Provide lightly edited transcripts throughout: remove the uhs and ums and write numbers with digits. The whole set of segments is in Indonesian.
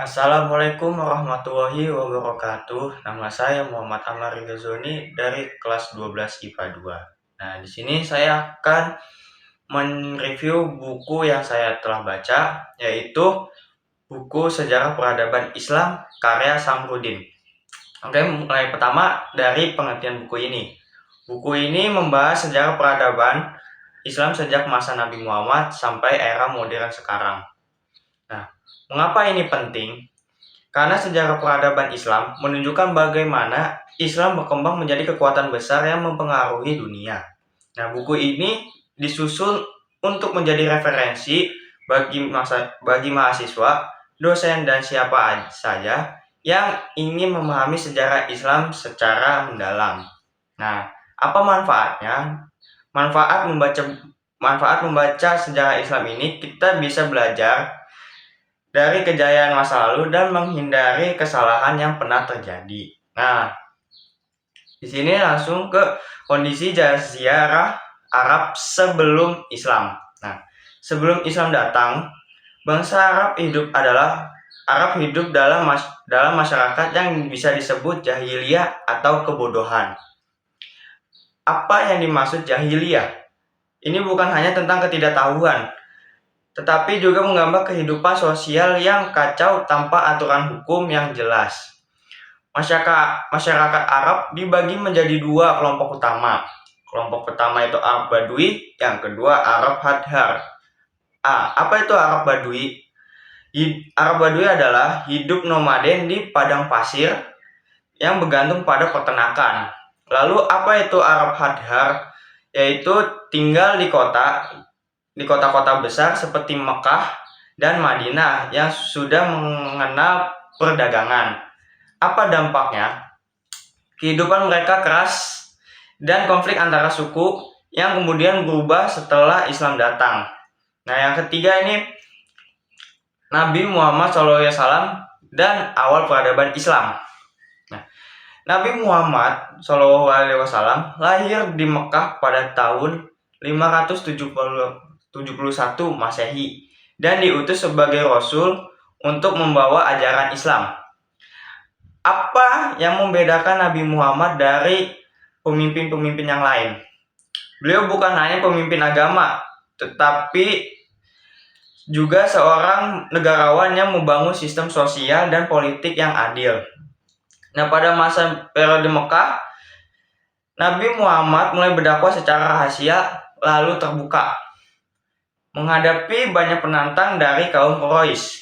Assalamualaikum warahmatullahi wabarakatuh. Nama saya Muhammad Amar Ghazoni dari kelas 12 IPA 2. Nah, di sini saya akan mereview buku yang saya telah baca, yaitu buku Sejarah Peradaban Islam karya Samrudin. Oke, mulai pertama dari pengertian buku ini. Buku ini membahas sejarah peradaban Islam sejak masa Nabi Muhammad sampai era modern sekarang. Nah, mengapa ini penting? Karena sejarah peradaban Islam menunjukkan bagaimana Islam berkembang menjadi kekuatan besar yang mempengaruhi dunia. Nah, buku ini disusun untuk menjadi referensi bagi mahasiswa, dosen, dan siapa saja yang ingin memahami sejarah Islam secara mendalam. Nah, apa manfaatnya? Manfaat membaca sejarah Islam ini, kita bisa belajar dari kejayaan masa lalu dan menghindari kesalahan yang pernah terjadi. Nah, di sini langsung ke kondisi Jazirah Arab sebelum Islam. Nah, sebelum Islam datang, bangsa Arab hidup dalam masyarakat yang bisa disebut jahiliyah atau kebodohan. Apa yang dimaksud jahiliyah? Ini bukan hanya tentang ketidaktahuan, tetapi juga menggambar kehidupan sosial yang kacau tanpa aturan hukum yang jelas. Masyarakat Arab dibagi menjadi dua kelompok utama. Kelompok pertama itu Arab Badui, yang kedua Arab Hadhar. Apa itu Arab Badui? Arab Badui adalah hidup nomaden di padang pasir yang bergantung pada peternakan. Lalu apa itu Arab Hadhar? Yaitu tinggal di kota-kota besar seperti Mekah dan Madinah yang sudah mengenal perdagangan. Apa dampaknya? Kehidupan mereka keras dan konflik antara suku yang kemudian berubah setelah Islam datang. Nah, yang ketiga ini Nabi Muhammad SAW dan awal peradaban Islam. Nah, Nabi Muhammad SAW lahir di Mekah pada tahun 571 Masehi dan diutus sebagai Rasul untuk membawa ajaran Islam. Apa yang membedakan Nabi Muhammad dari pemimpin-pemimpin yang lain? Beliau bukan hanya pemimpin agama, tetapi juga seorang negarawan yang membangun sistem sosial dan politik yang adil. Nah, pada masa periode Mekah, Nabi Muhammad mulai berdakwah secara rahasia lalu terbuka, menghadapi banyak penantang dari kaum Quraisy.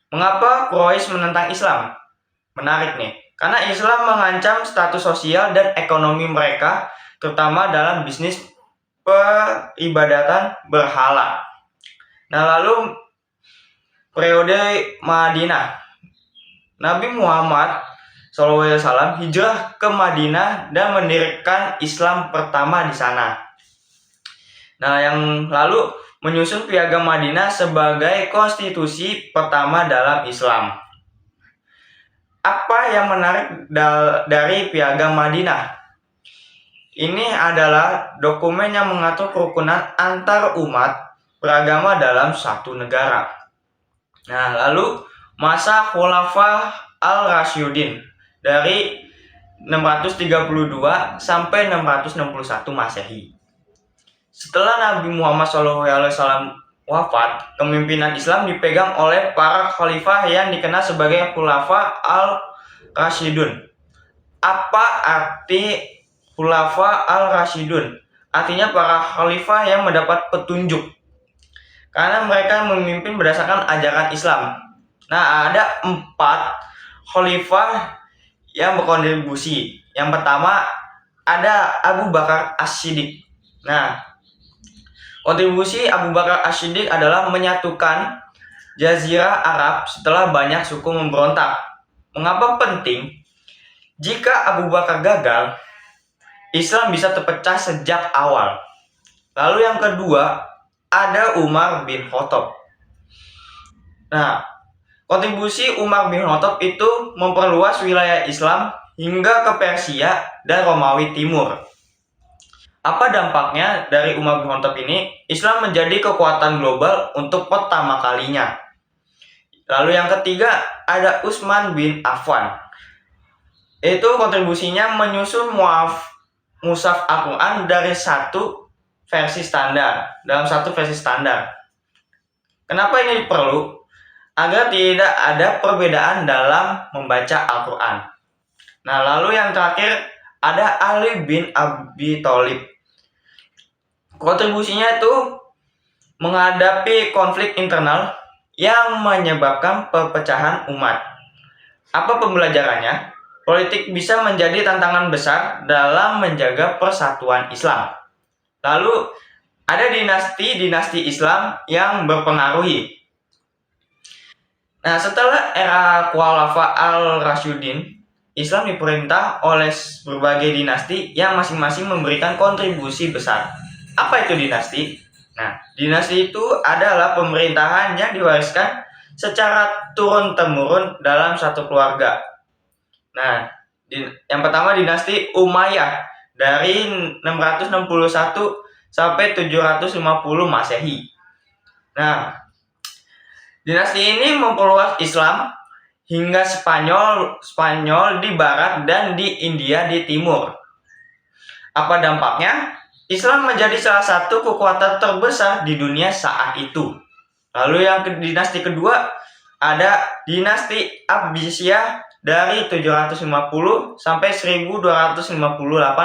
Mengapa Quraisy menentang Islam? Menarik nih, karena Islam mengancam status sosial dan ekonomi mereka, terutama dalam bisnis peribadatan berhala. Nah, lalu periode Madinah. Nabi Muhammad SAW hijrah ke Madinah dan mendirikan Islam pertama di sana. Nah, yang lalu menyusun Piagam Madinah sebagai konstitusi pertama dalam Islam. Apa yang menarik dari Piagam Madinah? Ini adalah dokumen yang mengatur kerukunan antar umat beragama dalam satu negara. Nah, lalu masa Khulafa al-Rasyidin dari 632 sampai 661 Masehi. Setelah Nabi Muhammad SAW wafat, kepemimpinan Islam dipegang oleh para khalifah yang dikenal sebagai Khulafa al-Rasyidun. Apa arti Khulafa al-Rasyidun? Artinya para khalifah yang mendapat petunjuk, karena mereka memimpin berdasarkan ajaran Islam. Nah, ada 4 khalifah yang berkontribusi. Yang pertama ada Abu Bakar As-Siddiq. Nah, kontribusi Abu Bakar As-Siddiq adalah menyatukan Jazirah Arab setelah banyak suku memberontak. Mengapa penting? Jika Abu Bakar gagal, Islam bisa terpecah sejak awal. Lalu yang kedua ada Umar bin Khattab. Nah, kontribusi Umar bin Khattab itu memperluas wilayah Islam hingga ke Persia dan Romawi Timur. Apa dampaknya dari Umar bin Khattab ini? Islam menjadi kekuatan global untuk pertama kalinya. Lalu yang ketiga ada Utsman bin Affan. Itu kontribusinya menyusun mushaf Al-Quran dalam satu versi standar. Kenapa ini perlu? Agar tidak ada perbedaan dalam membaca Al-Quran. Nah, lalu yang terakhir ada Ali bin Abi Thalib. Kontribusinya itu menghadapi konflik internal yang menyebabkan perpecahan umat. Apa pembelajarannya? Politik bisa menjadi tantangan besar dalam menjaga persatuan Islam. Lalu ada dinasti Islam yang berpengaruhi. Nah, setelah era Khulafa al-Rasyidin, Islam diperintah oleh berbagai dinasti yang masing-masing memberikan kontribusi besar. Apa itu dinasti? Nah, dinasti itu adalah pemerintahan yang diwariskan secara turun-temurun dalam satu keluarga. Nah, yang pertama dinasti Umayyah dari 661 sampai 750 Masehi. Nah, dinasti ini memperluas Islam hingga Spanyol di barat dan di India di timur. Apa dampaknya? Islam menjadi salah satu kekuatan terbesar di dunia saat itu. Lalu yang dinasti kedua ada dinasti Abbasiyah dari 750 sampai 1258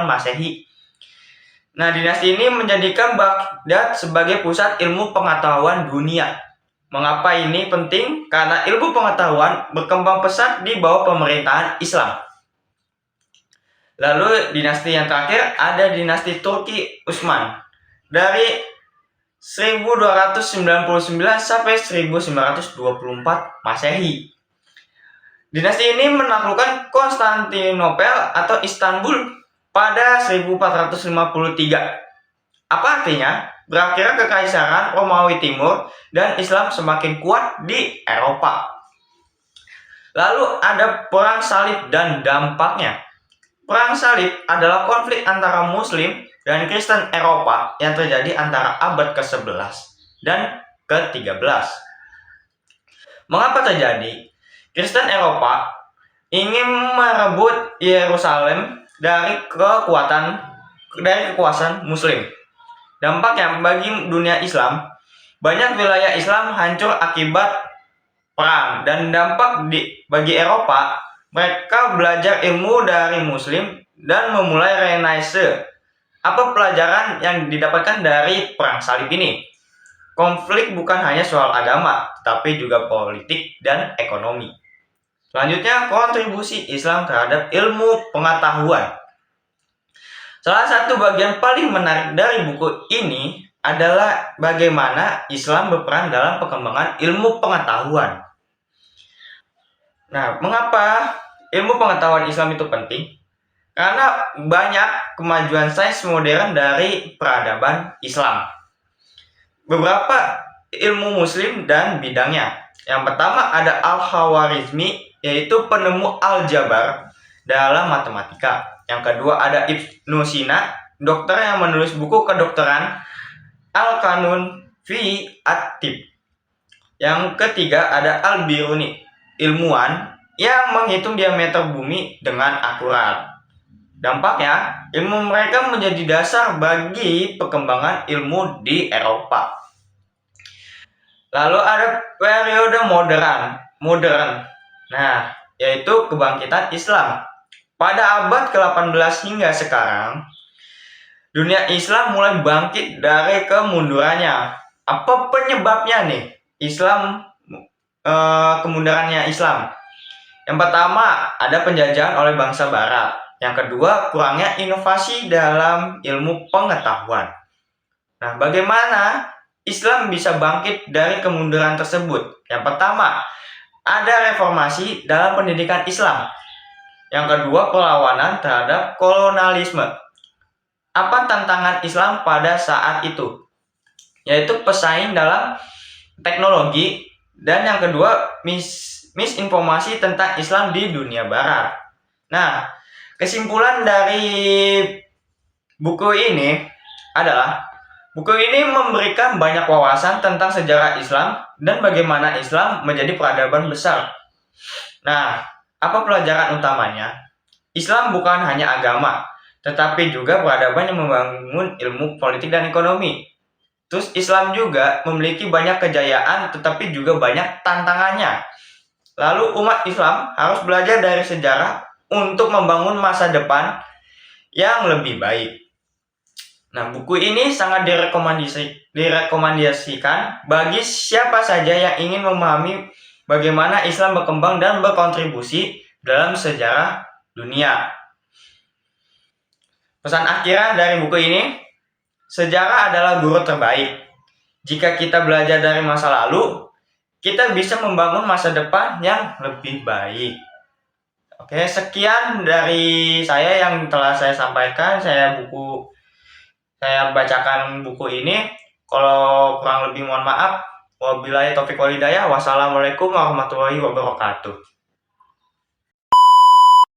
Masehi. Nah, dinasti ini menjadikan Baghdad sebagai pusat ilmu pengetahuan dunia. Mengapa ini penting? Karena ilmu pengetahuan berkembang pesat di bawah pemerintahan Islam. Lalu dinasti yang terakhir ada dinasti Turki Utsman dari 1299 sampai 1924 Masehi. Dinasti ini menaklukkan Konstantinopel atau Istanbul pada 1453. Apa artinya? Berakhirnya kekaisaran Romawi Timur dan Islam semakin kuat di Eropa. Lalu ada Perang Salib dan dampaknya. Perang Salib adalah konflik antara Muslim dan Kristen Eropa yang terjadi antara abad ke-11 dan ke-13. Mengapa terjadi? Kristen Eropa ingin merebut Yerusalem dari kekuasaan Muslim. Dampaknya bagi dunia Islam, banyak wilayah Islam hancur akibat perang, dan dampak bagi Eropa, mereka belajar ilmu dari Muslim dan memulai Renaissance. Apa pelajaran yang didapatkan dari Perang Salib ini? Konflik bukan hanya soal agama, tapi juga politik dan ekonomi. Selanjutnya, kontribusi Islam terhadap ilmu pengetahuan. Salah satu bagian paling menarik dari buku ini adalah bagaimana Islam berperan dalam perkembangan ilmu pengetahuan. Nah, mengapa ilmu pengetahuan Islam itu penting? Karena banyak kemajuan sains modern dari peradaban Islam. Beberapa ilmu Muslim dan bidangnya. Yang pertama ada Al-Khawarizmi, yaitu penemu aljabar dalam matematika. Yang kedua ada Ibnu Sina, dokter yang menulis buku kedokteran Al-Qanun fi At-Tib. Yang ketiga ada Al-Biruni, ilmuwan yang menghitung diameter bumi dengan akurat. Dampaknya, ilmu mereka menjadi dasar bagi perkembangan ilmu di Eropa. Lalu ada periode modern. Nah, yaitu kebangkitan Islam. Pada abad ke-18 hingga sekarang, dunia Islam mulai bangkit dari kemundurannya. Apa penyebabnya nih? Kemundurannya Islam. Yang pertama, ada penjajahan oleh bangsa Barat. Yang kedua, kurangnya inovasi dalam ilmu pengetahuan. Nah, bagaimana Islam bisa bangkit dari kemunduran tersebut? Yang pertama, ada reformasi dalam pendidikan Islam. Yang kedua, perlawanan terhadap kolonialisme. Apa tantangan Islam pada saat itu? Yaitu pesaing dalam teknologi, dan yang kedua, misinformasi tentang Islam di dunia Barat. Nah, kesimpulan dari buku ini adalah Buku ini memberikan banyak wawasan tentang sejarah Islam dan bagaimana Islam menjadi peradaban besar. Nah, apa pelajaran utamanya? Islam bukan hanya agama, tetapi juga peradaban yang membangun ilmu politik dan ekonomi. Terus Islam juga memiliki banyak kejayaan, tetapi juga banyak tantangannya. Lalu umat Islam harus belajar dari sejarah untuk membangun masa depan yang lebih baik. Nah, buku ini sangat direkomendasikan bagi siapa saja yang ingin memahami bagaimana Islam berkembang dan berkontribusi dalam sejarah dunia. Pesan akhirnya dari buku ini, sejarah adalah guru terbaik. Jika kita belajar dari masa lalu, kita bisa membangun masa depan yang lebih baik. Oke, sekian dari saya yang telah saya sampaikan. Saya bacakan buku ini. Kalau kurang lebih mohon maaf. Wabillahi taufiq wal hidayah. Wassalamualaikum warahmatullahi wabarakatuh.